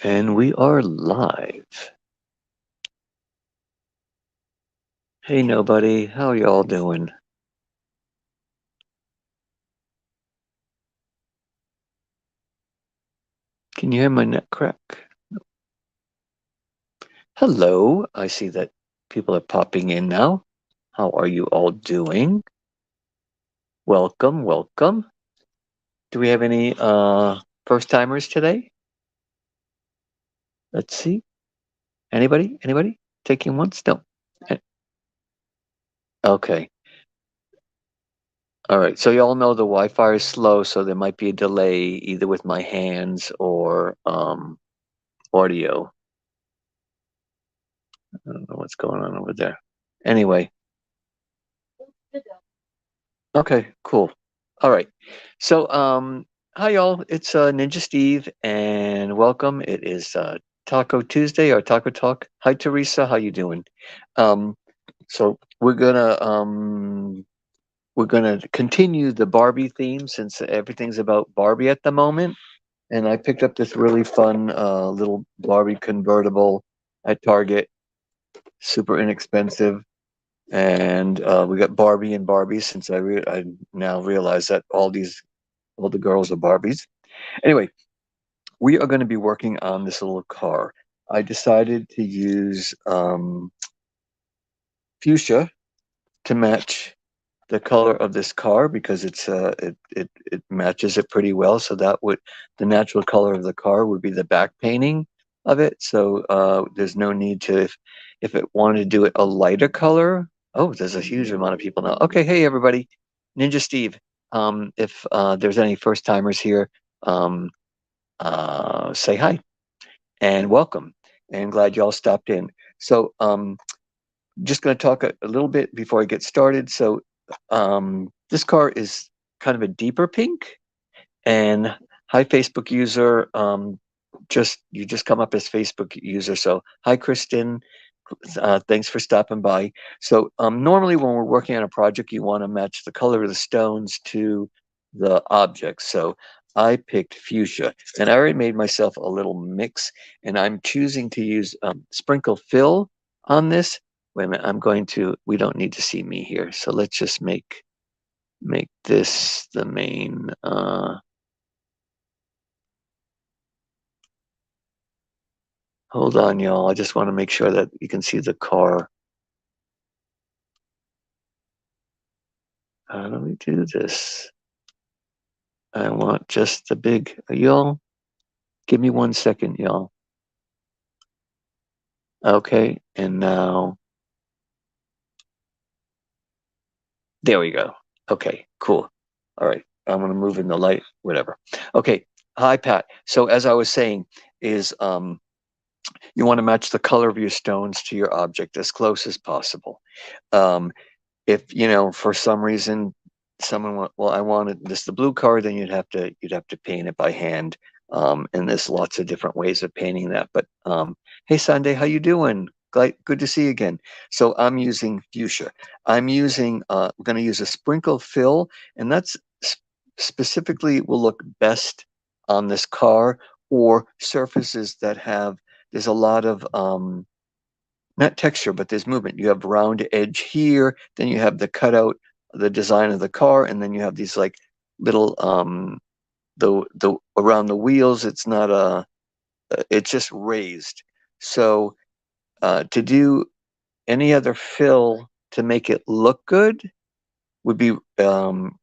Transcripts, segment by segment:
And we are live. Hey, nobody. How y'all doing? Can you hear my neck crack? Hello. I see that people are popping in now. How are you all doing? Welcome, welcome. Do we have any first timers today? Let's see. Anybody? Anybody? Taking once? No. Eh, Okay. All right. So y'all know the Wi-Fi is slow, so there might be a delay either with my hands or audio. I don't know what's going on over there. Anyway, okay, cool. All right. So, hi y'all. It's Ninja Steve, and welcome. It is Taco Tuesday or Taco Talk. Hi Teresa, how you doing? Um, so we're gonna continue the Barbie theme since everything's about Barbie at the moment. And I picked up this really fun little Barbie convertible at Target, super inexpensive. And we got Barbie and Barbie since I now realize that all the girls are Barbies. Anyway, we are going to be working on this little car. I decided to use fuchsia to match the color of this car because it matches it pretty well. So that would the natural color of the car would be the back painting of it. So there's no need to if it wanted to do it a lighter color. Oh, there's a huge amount of people now. Okay, hey everybody, Ninja Steve. If there's any first timers here, um, say hi and welcome. And glad y'all stopped in. So just going to talk a little bit before I get started. So this car is kind of a deeper pink. And hi, Facebook user. You just come up as Facebook user. So hi, Kristen. Thanks for stopping by. So normally when we're working on a project, you want to match the color of the stones to the objects. So I picked fuchsia, and I already made myself a little mix, and I'm choosing to use sprinkle fill on this. Wait a minute, I'm going to. We don't need to see me here, so let's just make this the main. Hold on, y'all. I just want to make sure that you can see the car. How do we do this? I want just the big. Y'all, give me 1 second, y'all. Okay, and now there we go. Okay, cool. All right, I'm gonna move in the light, whatever. Okay, hi Pat. So as I was saying, is you want to match the color of your stones to your object as close as possible. Um, if you know for some reason someone well I wanted this the blue card, then you'd have to paint it by hand, and there's lots of different ways of painting that. But hey Sunday, how you doing? Good to see you again. So I'm using fuchsia. I'm going to use a sprinkle fill, and that's specifically will look best on this car or surfaces that have there's a lot of not texture, but there's movement. You have round edge here, then you have the cutout, the design of the car, and then you have these like little the around the wheels. It's not a, it's just raised. So to do any other fill to make it look good would be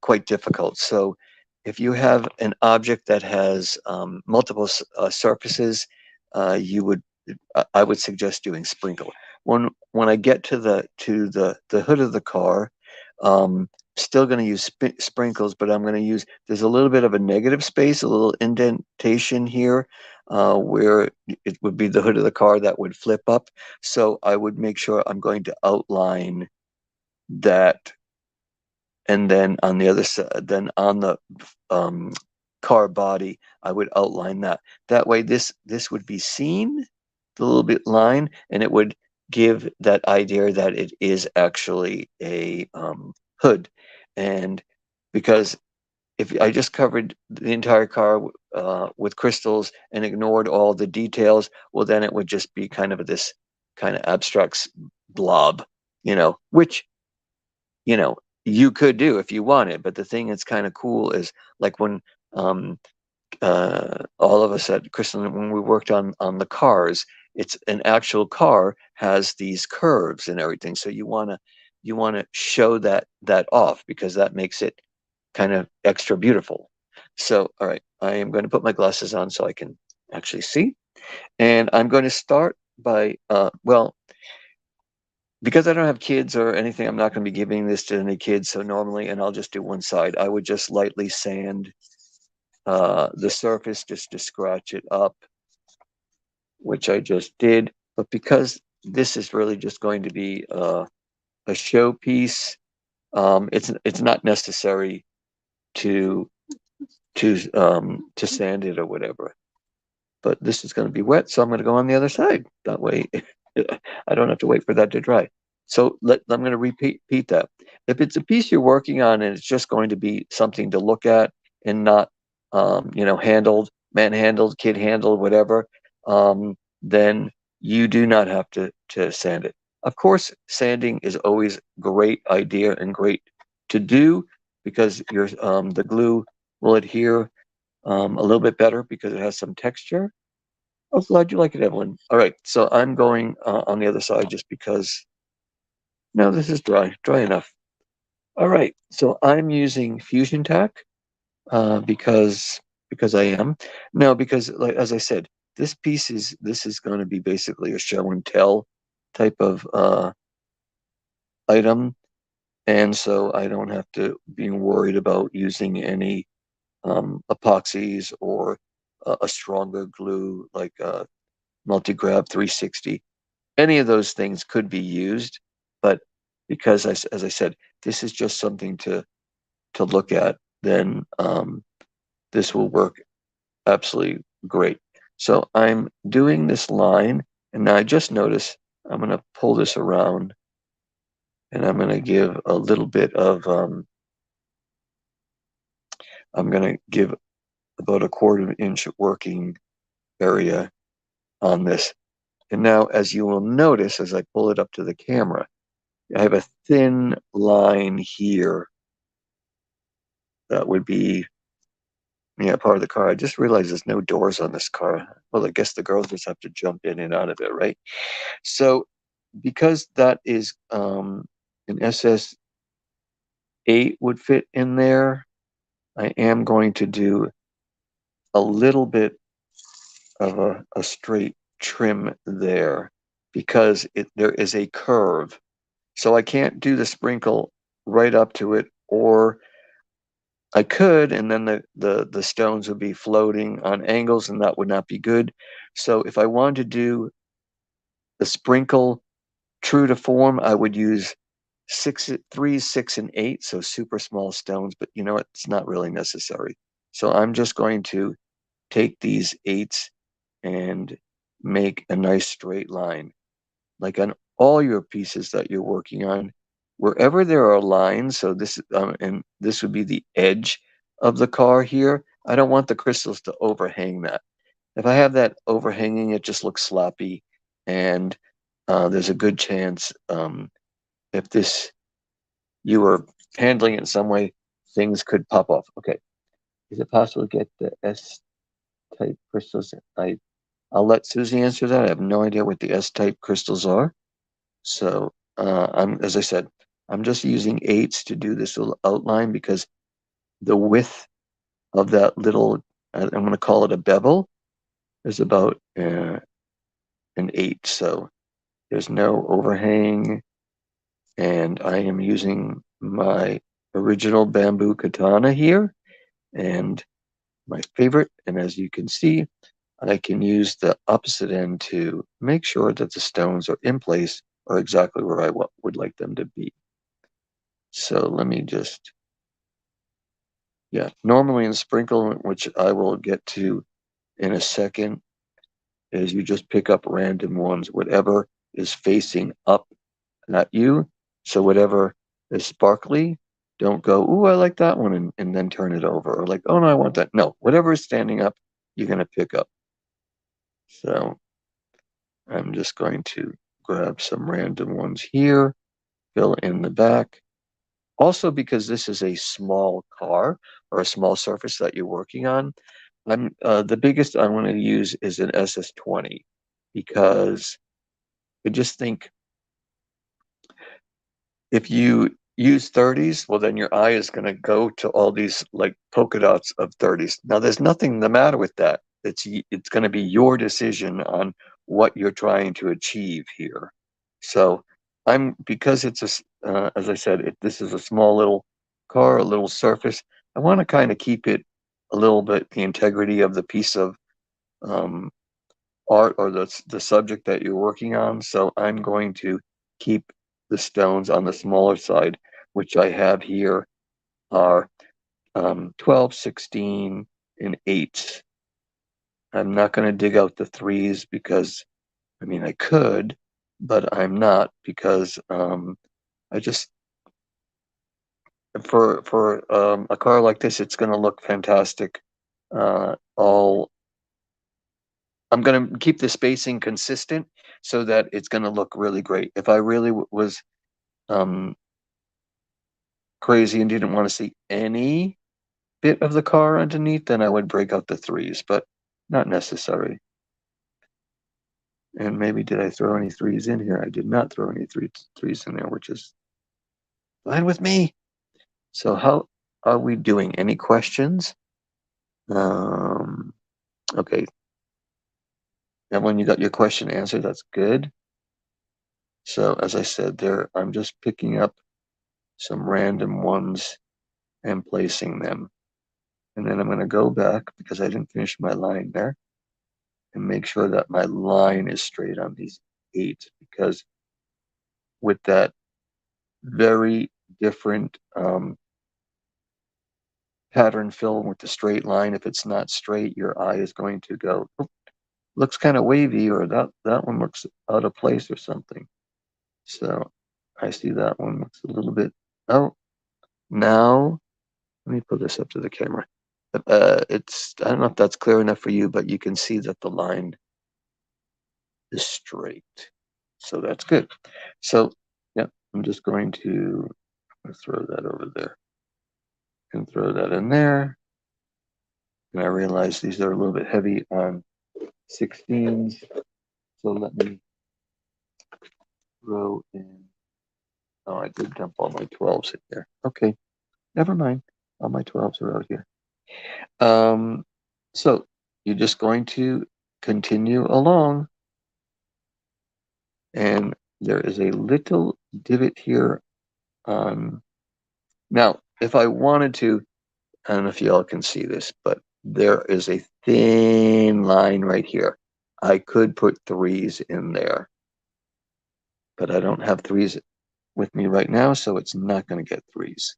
quite difficult. So if you have an object that has multiple surfaces, you would I would suggest doing sprinkle. When I get to the hood of the car, still going to use sprinkles, but I'm going to use there's a little bit of a negative space, a little indentation here. Where it would be the hood of the car that would flip up. So I would make sure I'm going to outline that, and then on the other side, then on the um, car body, I would outline that. That way, this would be seen, the little bit line, and it would give that idea that it is actually a hood. And because if I just covered the entire car with crystals and ignored all the details, well, then it would just be kind of this kind of abstract blob, which, you could do if you wanted. But the thing that's kind of cool is like when all of us at Crystal, when we worked on the cars, it's an actual car has these curves and everything. So you want to show that off, because that makes it kind of extra beautiful. So, all right, I am going to put my glasses on so I can actually see. And I'm going to start by, well, because I don't have kids or anything, I'm not going to be giving this to any kids. So normally, and I'll just do one side, I would just lightly sand the surface just to scratch it up, which I just did. But because this is really just going to be a showpiece, it's not necessary to to sand it or whatever. But this is going to be wet, so I'm going to go on the other side. That way, I don't have to wait for that to dry. So I'm going to repeat that. If it's a piece you're working on and it's just going to be something to look at and not, handled, manhandled, kid handled, whatever, then you do not have to sand it. Of course, sanding is always a great idea and great to do, because the glue will adhere a little bit better because it has some texture. Oh, glad you like it, Evelyn. All right, so I'm going on the other side just because, no, this is dry enough. All right, so I'm using Fusion Tack because I am. No, because like as I said, this is going to be basically a show and tell type of item, and so I don't have to be worried about using any epoxies or a stronger glue like Multi-Grab 360. Any of those things could be used, but because as I said, this is just something to look at, then this will work absolutely great. So I'm doing this line, and now I just noticed I'm going to pull this around, and I'm going to give a little bit of, I'm going to give about a 1/4 inch working area on this. And now, as you will notice, as I pull it up to the camera, I have a thin line here that would be, part of the car. I just realized there's no doors on this car. Well, I guess the girls just have to jump in and out of it, right? So, because that is an SS8 would fit in there, I am going to do a little bit of a straight trim there, because there is a curve. So I can't do the sprinkle right up to it, or I could, and then the stones would be floating on angles, and that would not be good. So if I wanted to do the sprinkle true to form, I would use 3, 6, and 8, so super small stones. But you know what? It's not really necessary. So I'm just going to take these 8s and make a nice straight line, like on all your pieces that you're working on. Wherever there are lines, so this and this would be the edge of the car here. I don't want the crystals to overhang that. If I have that overhanging, it just looks sloppy, and there's a good chance if you were handling it in some way, things could pop off. Okay, is it possible to get the S-type crystals? I'll let Susie answer that. I have no idea what the S-type crystals are. So as I said, I'm just using 8s to do this little outline, because the width of that little, I'm going to call it a bevel, is about an 8. So there's no overhang, and I am using my original bamboo katana here, and my favorite. And as you can see, I can use the opposite end to make sure that the stones are in place or exactly where I would like them to be. So let me just, normally in sprinkle, which I will get to in a second, is you just pick up random ones, whatever is facing up at you. So whatever is sparkly, don't go, ooh, I like that one, and then turn it over. Or like, oh no, I want that. No, whatever is standing up, you're going to pick up. So I'm just going to grab some random ones here, fill in the back. Also, because this is a small car or a small surface that you're working on, the biggest I want to use is an SS20 because I just think if you use 30s, well, then your eye is going to go to all these like polka dots of 30s. Now, there's nothing the matter with that. It's going to be your decision on what you're trying to achieve here. So because as I said, this is a small little car, a little surface. I want to kind of keep it a little bit the integrity of the piece of um, art or the subject that you're working on. So I'm going to keep the stones on the smaller side, which I have here are 12, 16, and 8s. I'm not going to dig out the 3s because, I mean, I could, but I'm not because I just, for a car like this, it's going to look fantastic. All I'm going to keep the spacing consistent so that it's going to look really great. If I really was um, crazy and didn't want to see any bit of the car underneath, then I would break out the 3s, but not necessary. And maybe did I throw any 3s in here? I did not throw any 3s in there, which is fine with me. So how are we doing? Any questions? Okay. And when you got your question answered, that's good. So as I said there, I'm just picking up some random ones and placing them. And then I'm going to go back because I didn't finish my line there and make sure that my line is straight on these 8 because with that very different pattern fill with the straight line, if it's not straight, your eye is going to go, "Oh, looks kind of wavy," or that one looks out of place or something. So I see that one looks a little bit, oh, now let me put this up to the camera. I don't know if that's clear enough for you, but you can see that the line is straight. So that's good. So yeah, I'm just going to throw that over there and throw that in there. And I realize these are a little bit heavy on 16s. So let me throw in, oh, I did dump all my 12s in there. Okay, never mind. All my 12s are out here. So you're just going to continue along. And there is a little divot here on, now, if I wanted to, I don't know if y'all can see this, but there is a thin line right here. I could put 3s in there, but I don't have 3s with me right now, so it's not going to get 3s.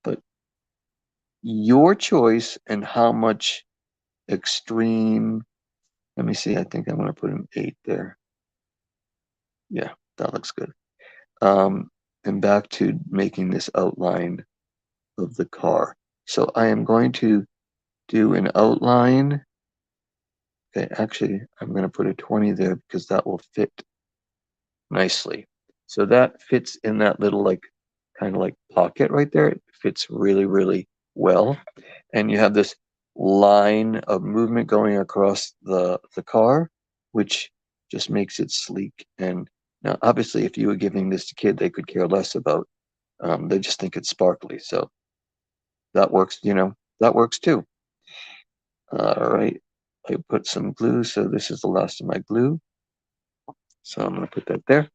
But your choice and how much extreme, let me see, I think I'm going to put an 8 there. Yeah, that looks good. And back to making this outline of the car. So I am going to do an outline. Okay, actually, I'm going to put a 20 there because that will fit nicely. So that fits in that little like kind of like pocket right there. It fits really, really well. And you have this line of movement going across the car, which just makes it sleek. And now, obviously, if you were giving this to kid, they could care less about. They just think it's sparkly. So that works. That works too. All right. I put some glue, so this is the last of my glue. So I'm going to put that there.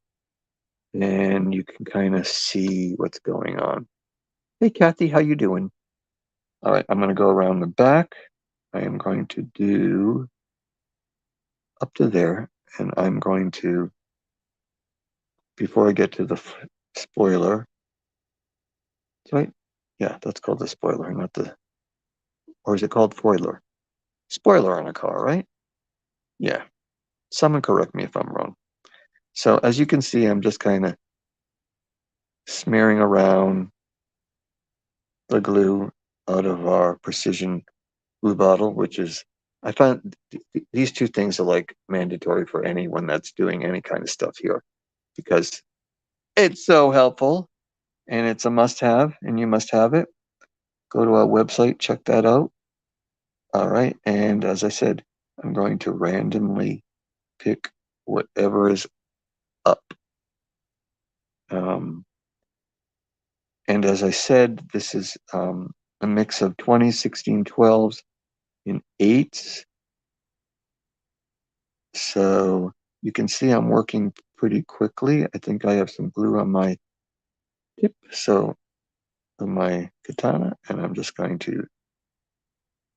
And you can kind of see what's going on. Hey, Kathy, how you doing? All right, I'm going to go around the back. I am going to do up to there, and I'm going to, before I get to the spoiler, right? Yeah, that's called the spoiler, not the, or is it called foiler? Spoiler on a car, right? Yeah, someone correct me if I'm wrong. So as you can see, I'm just kind of smearing around the glue out of our precision glue bottle, which is I find these two things are like mandatory for anyone that's doing any kind of stuff here because it's so helpful and it's a must have and you must have it. Go to our website, check that out. All right. And as I said, I'm going to randomly pick whatever is up. And as I said, this is a mix of 20s, 16, 12s, and 8s. So you can see I'm working pretty quickly. I think I have some glue on my tip, so on my katana, and I'm just going to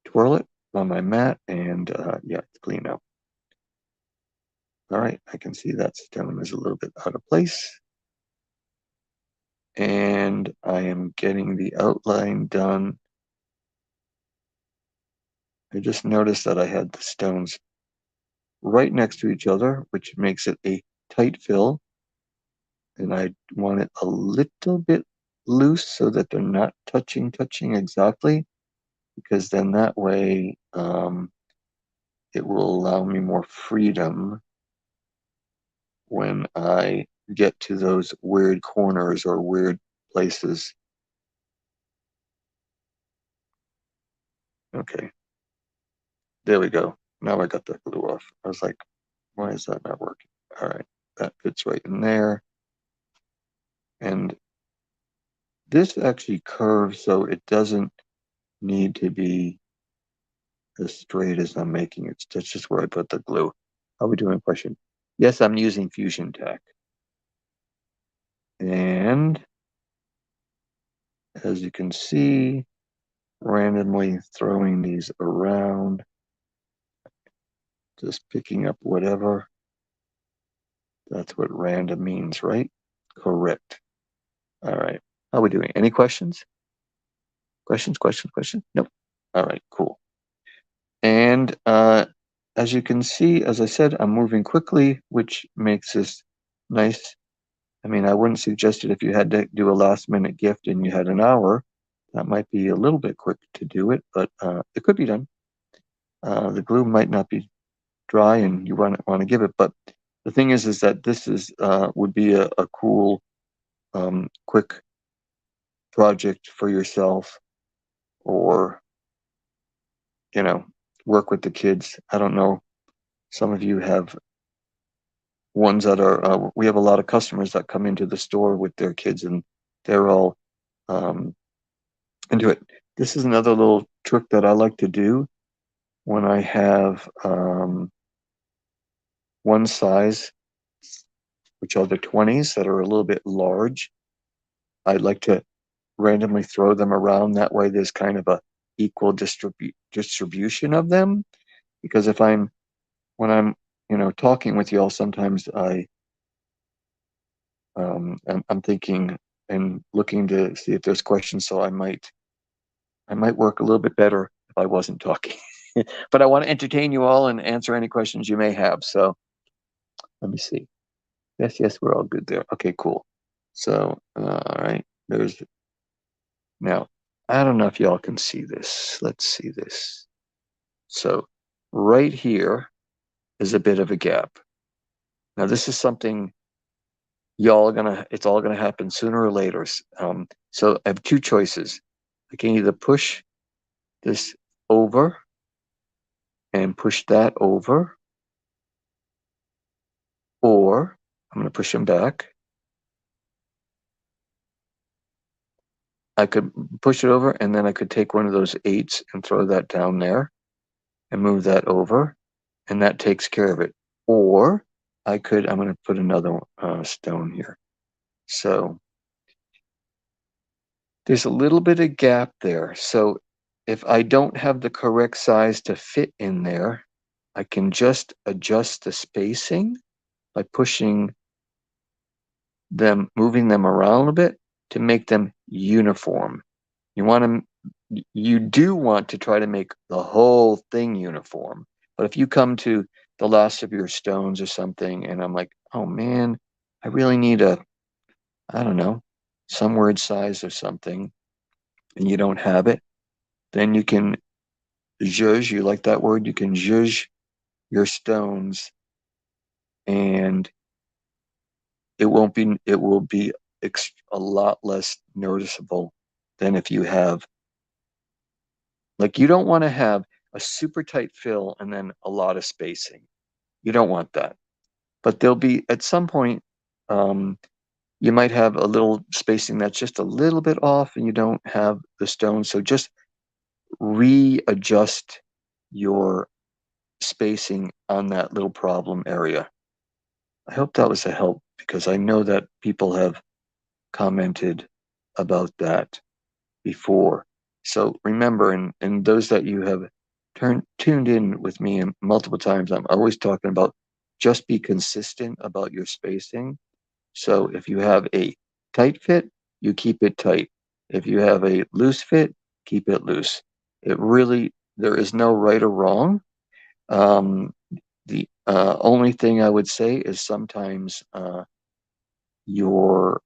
twirl it on my mat, and yeah, it's clean now. All right, I can see that stone is a little bit out of place. And I am getting the outline done. I just noticed that I had the stones right next to each other, which makes it a tight fill. And I want it a little bit loose so that they're not touching exactly, because then that way it will allow me more freedom when I get to those weird corners or weird places. Okay, there we go. Now I got that glue off. I was like, why is that not working? All right, that fits right in there. And this actually curves, so it doesn't need to be as straight as I'm making it. That's just where I put the glue. How are we doing? Question. Yes, I'm using Fusion Tack. And as you can see, randomly throwing these around, just picking up whatever. That's what random means, right? Correct. All right. How are we doing? Any questions? Questions? Nope. All right, cool. And as you can see, as I said, I'm moving quickly, which makes this nice. I mean, I wouldn't suggest it if you had to do a last minute gift and you had an hour. That might be a little bit quick to do it, but it could be done. The glue might not be dry and you want to give it, but the thing is that this is would be a cool, quick project for yourself, or work with the kids. I don't know. Some of you have ones that are. We have a lot of customers that come into the store with their kids, and they're all into it. This is another little trick that I like to do when I have one size, which are the 20s that are a little bit large. I like to randomly throw them around. That way there's kind of a equal distribution of them. Because when I'm talking with y'all, sometimes I'm thinking and looking to see if there's questions. So I might work a little bit better if I wasn't talking. But I want to entertain you all and answer any questions you may have. So let me see. Yes, we're all good there. Okay, cool. So, all right, now, I don't know if y'all can see this. Let's see this. So right here is a bit of a gap. Now, this is something it's all gonna happen sooner or later. So I have two choices. I can either push this over and push that over, or I'm gonna push them back. I could push it over and then I could take one of those 8s and throw that down there and move that over, and that takes care of it. Or I'm going to put another stone here. So there's a little bit of gap there. So if I don't have the correct size to fit in there, I can just adjust the spacing by moving them around a bit to make them uniform. You do want to try to make the whole thing uniform. But if you come to the last of your stones or something, and I'm like, oh man, I really need I don't know, some word size or something, and you don't have it, then you can zhuzh, you like that word? You can zhuzh your stones, and it will be a lot less noticeable than if you have, like, you don't want to have a super tight fill and then a lot of spacing. You don't want that. But there'll be, at some point, um, you might have a little spacing that's just a little bit off and you don't have the stone. So just readjust your spacing on that little problem area. I hope that was a help, because I know that people have commented about that before. So remember, and those that you have tuned in with me multiple times, I'm always talking about just be consistent about your spacing. So if you have a tight fit, you keep it tight. If you have a loose fit, keep it loose. It really, there is no right or wrong. The only thing I would say is sometimes your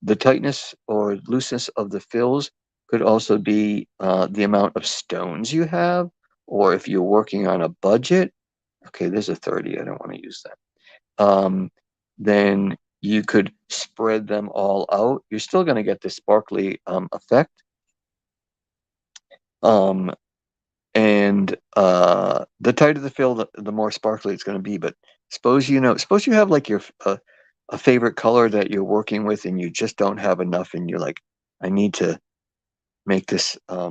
the tightness or looseness of the fills could also be the amount of stones you have, or if you're working on a budget. Okay, there's a 30. I don't want to use that. Then you could spread them all out. You're still going to get the sparkly effect. And the tighter the fill, the more sparkly it's going to be. But suppose you have like your a favorite color that you're working with, and you just don't have enough, and you're like, I need to make this. I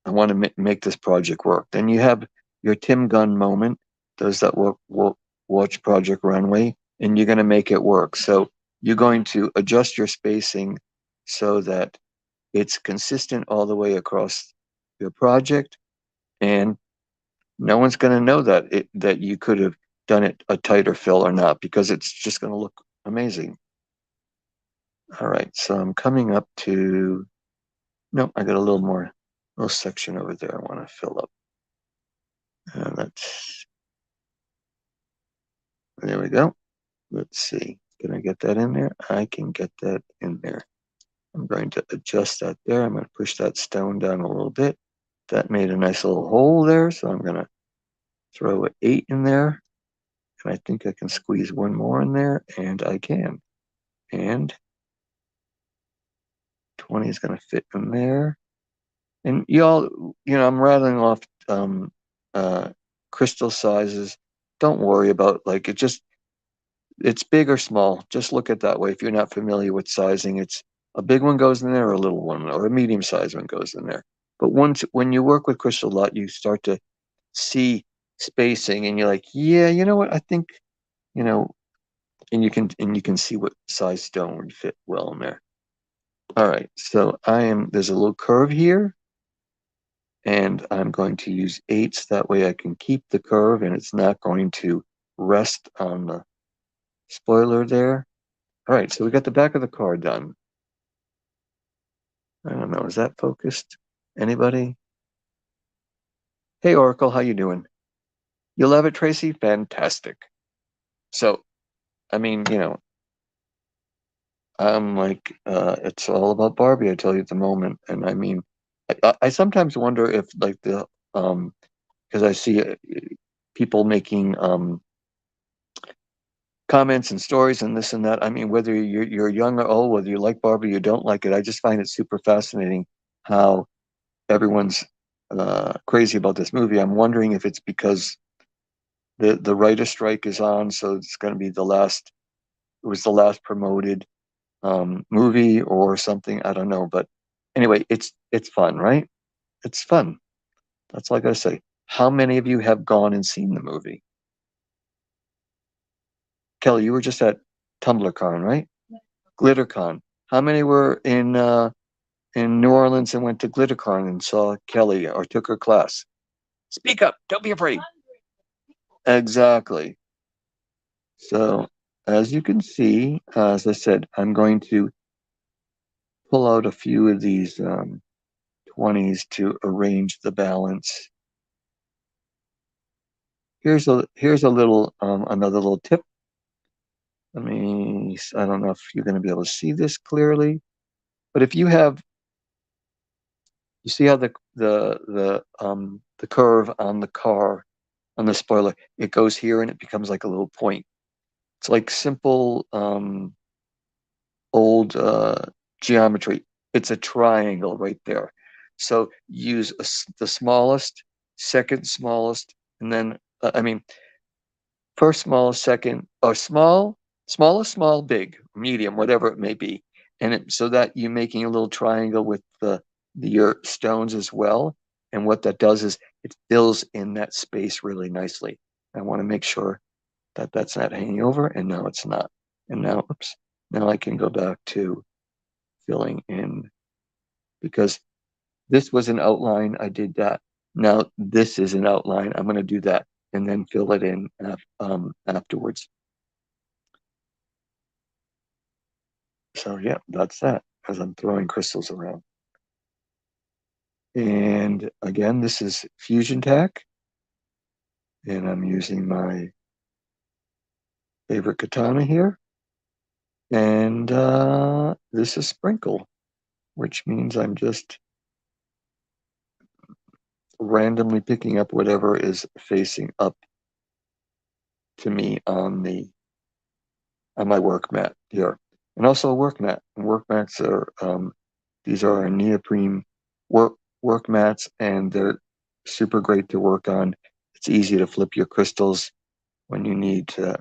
want to make this project work. Then you have your Tim Gunn moment. Those that will watch Project Runway, and you're going to make it work. So you're going to adjust your spacing so that it's consistent all the way across your project, and no one's going to know that you could have done it a tighter fill or not, because it's just going to look amazing. All right, so I'm coming up to, no, I got a little section over there I want to fill up. There we go. Let's see, can I get that in there? I can get that in there. I'm going to adjust that there. I'm going to push that stone down a little bit. That made a nice little hole there, so I'm going to throw an 8 in there. And I think I can squeeze one more in there, and I can. And 20 is going to fit in there. And y'all, I'm rattling off crystal sizes. Don't worry about, like, it's big or small. Just look at that way. If you're not familiar with sizing, it's a big one goes in there, or a little one, or a medium sized one goes in there. But when you work with crystal a lot, you start to see spacing, and you're like, yeah, you know what? I think, and you can see what size stone would fit well in there. All right, so there's a little curve here, and I'm going to use 8s. That way I can keep the curve, and it's not going to rest on the spoiler there. All right, so we got the back of the car done. I don't know, is that focused? Anybody? Hey, Oracle, how you doing? You love it, Tracy? Fantastic. So, I mean, I'm like, it's all about Barbie, I tell you at the moment. And I mean, I sometimes wonder if, like, because I see people making comments and stories and this and that. I mean, whether you're young or old, whether you like Barbie or you don't like it, I just find it super fascinating how everyone's crazy about this movie. I'm wondering if it's because the writer's strike is on, so it's going to be the last. It was the last promoted movie or something. I don't know, but anyway, it's fun, right? It's fun. That's all I gotta say. How many of you have gone and seen the movie? Kelly, you were just at TumblrCon, right? GlitterCon. How many were in New Orleans and went to GlitterCon and saw Kelly or took her class? Speak up. Don't be afraid. Exactly. So, as you can see, as I said, I'm going to pull out a few of these 20s to arrange the balance. Here's a little another little tip. I don't know if you're going to be able to see this clearly, but if you see how the curve on the car, on the spoiler, it goes here and it becomes like a little point. It's like simple old geometry. It's a triangle right there. So use the smallest, second smallest, and then I mean first smallest, second, or smallest, small, big, medium, whatever it may be, and so that you're making a little triangle with your stones as well. And what that does is it fills in that space really nicely. I want to make sure that that's not hanging over, and now it's not. And now, oops, now I can go back to filling in because this was an outline. I did that. Now this is an outline. I'm going to do that and then fill it in afterwards. So yeah, that's that as I'm throwing crystals around. And again, this is Fusion Tack, and I'm using my favorite katana here. And this is Sprinkle, which means I'm just randomly picking up whatever is facing up to me on my work mat here. And also a work mat. And work mats are these are our neoprene work mats, and they're super great to work on. It's easy to flip your crystals when you need to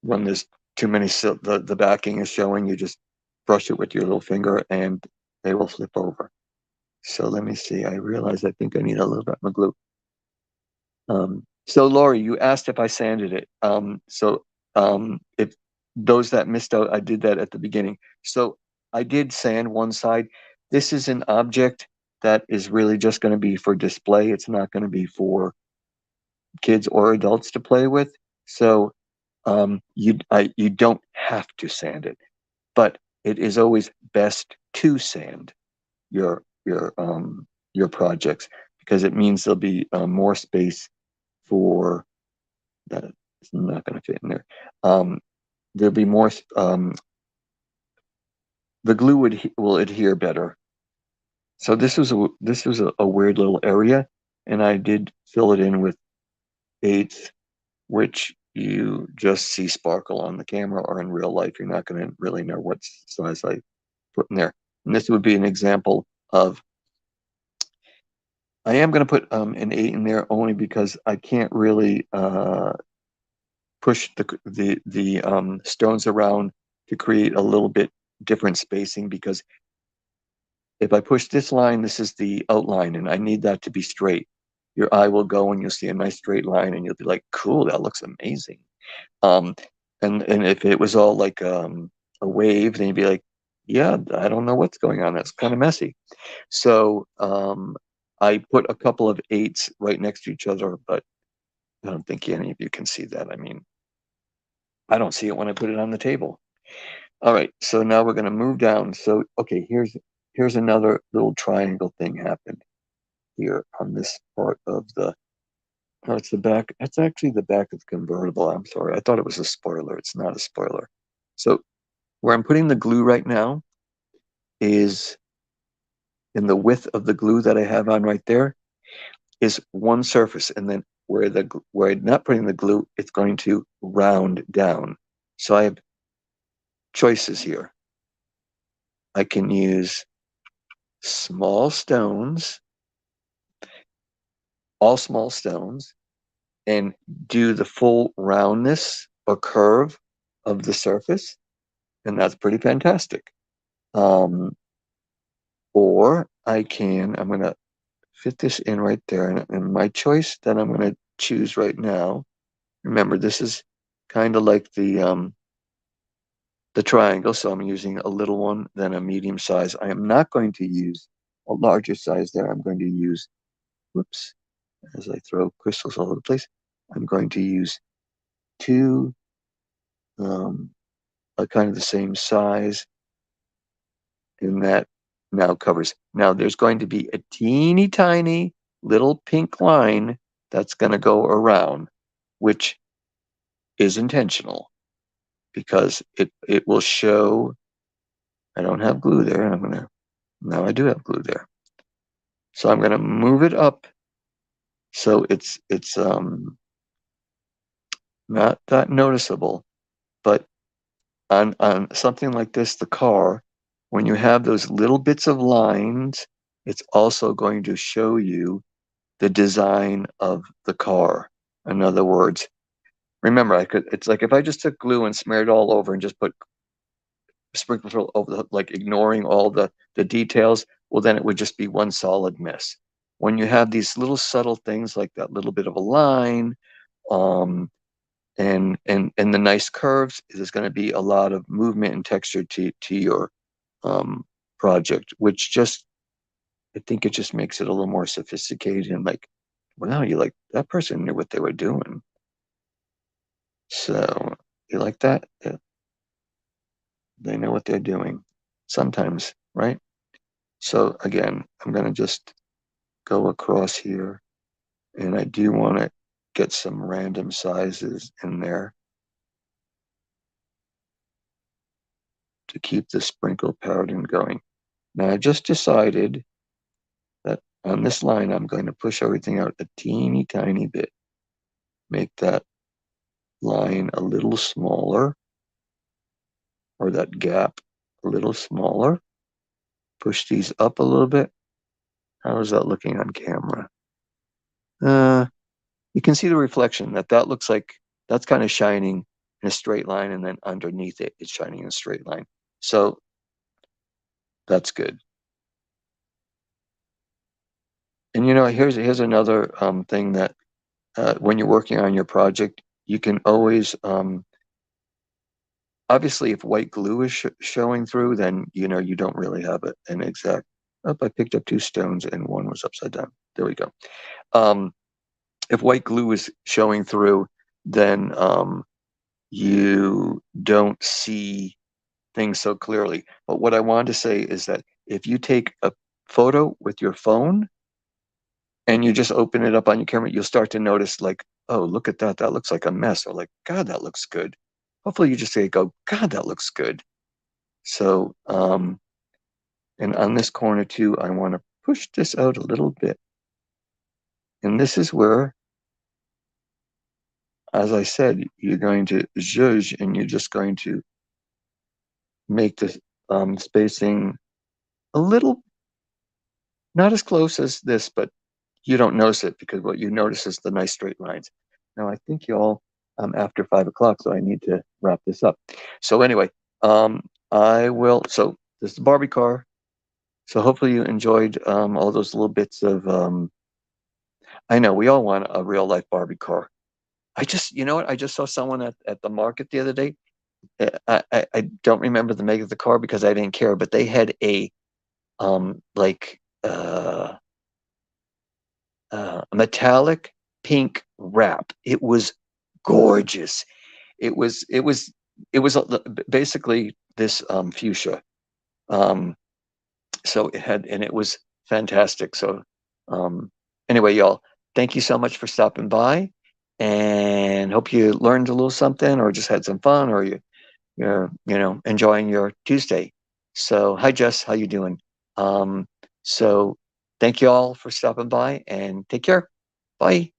when there's too many the backing is showing. You just brush it with your little finger and they will flip over. So let me see. I realize I think I need a little bit more glue. So Lori, you asked if I sanded it. If those that missed out, I did that at the beginning. So I did sand one side. This is an object that is really just going to be for display. It's not going to be for kids or adults to play with. So you don't have to sand it, but it is always best to sand your projects because it means there'll be more space for that. It's not going to fit in there. There'll be more. The glue will adhere better. So this was a weird little area, and I did fill it in with eights, which you just see sparkle on the camera or in real life. You're not going to really know what size I put in there. And this would be an example of. I am going to put an 8 in there only because I can't really push the stones around to create a little bit different spacing, because if I push this line, this is the outline, and I need that to be straight. Your eye will go and you'll see a nice straight line, and you'll be like, "Cool, that looks amazing." Um, and if it was all like a wave, then you'd be like, "Yeah, I don't know what's going on. That's kind of messy." So I put a couple of 8s right next to each other, but I don't think any of you can see that. I mean, I don't see it when I put it on the table. All right, so now we're going to move down. So, okay, here's another little triangle thing happened here on this part of the, oh, it's the back. That's actually the back of the convertible. I'm sorry. I thought it was a spoiler. It's not a spoiler. So where I'm putting the glue right now is in the width of the glue that I have on right there is one surface. And then where I'm not putting the glue, it's going to round down. So I have choices here. I can use small stones, all small stones, and do the full roundness or curve of the surface. And that's pretty fantastic. Or I'm going to fit this in right there. And my choice that I'm going to choose right now, remember, this is kind of like the triangle. So I'm using a little one, then a medium size. I am not going to use a larger size there. I'm going to use, whoops, as I throw crystals all over the place, I'm going to use two kind of the same size, and that now covers. Now there's going to be a teeny tiny little pink line that's going to go around, which is intentional because it will show. I don't have glue there. Now I do have glue there. So I'm gonna move it up so it's not that noticeable. But on something like this, the car, when you have those little bits of lines, it's also going to show you the design of the car. In other words, remember, it's like if I just took glue and smeared it all over and just put sprinkled over like ignoring all the details, well, then it would just be one solid mess. When you have these little subtle things like that little bit of a line, um, and the nice curves, there's going to be a lot of movement and texture to your um, project, which just I think it just makes it a little more sophisticated and like, wow, you like that person knew what they were doing. So you like that? Yeah, they know what they're doing sometimes, right? So again, I'm going to just go across here, and I do want to get some random sizes in there to keep the sprinkle pattern going. Now I just decided that on this line, I'm going to push everything out a teeny tiny bit, make that line a little smaller, or that gap a little smaller, push these up a little bit. How is that looking on camera? You can see the reflection that looks like that's kind of shining in a straight line, and then underneath it, it's shining in a straight line. So that's good. And here's another thing that when you're working on your project, you can always obviously if white glue is showing through, then you don't really have an exact. Oh, I picked up two stones and one was upside down. There we go. Um, if white glue is showing through, then you don't see things so clearly. But what I wanted to say is that if you take a photo with your phone and you just open it up on your camera, you'll start to notice like, oh, look at that. That looks like a mess. Or like, God, that looks good. Hopefully you just say, go, God, that looks good. So, and on this corner too, I want to push this out a little bit. And this is where, as I said, you're going to zhuzh and you're just going to make the spacing a little, not as close as this, but you don't notice it because what you notice is the nice straight lines. Now, I think y'all, after 5 o'clock, so I need to wrap this up. So anyway, so this is the Barbie car. So hopefully you enjoyed all those little bits of, I know we all want a real life Barbie car. You know what? I just saw someone at the market the other day. I don't remember the make of the car because I didn't care, but they had a like metallic pink wrap. It was gorgeous. It was basically this fuchsia. Um, so it was fantastic. So anyway, y'all, thank you so much for stopping by, and hope you learned a little something, or just had some fun, or you're enjoying your Tuesday. So hi Jess, how you doing? So thank you all for stopping by, and take care. Bye.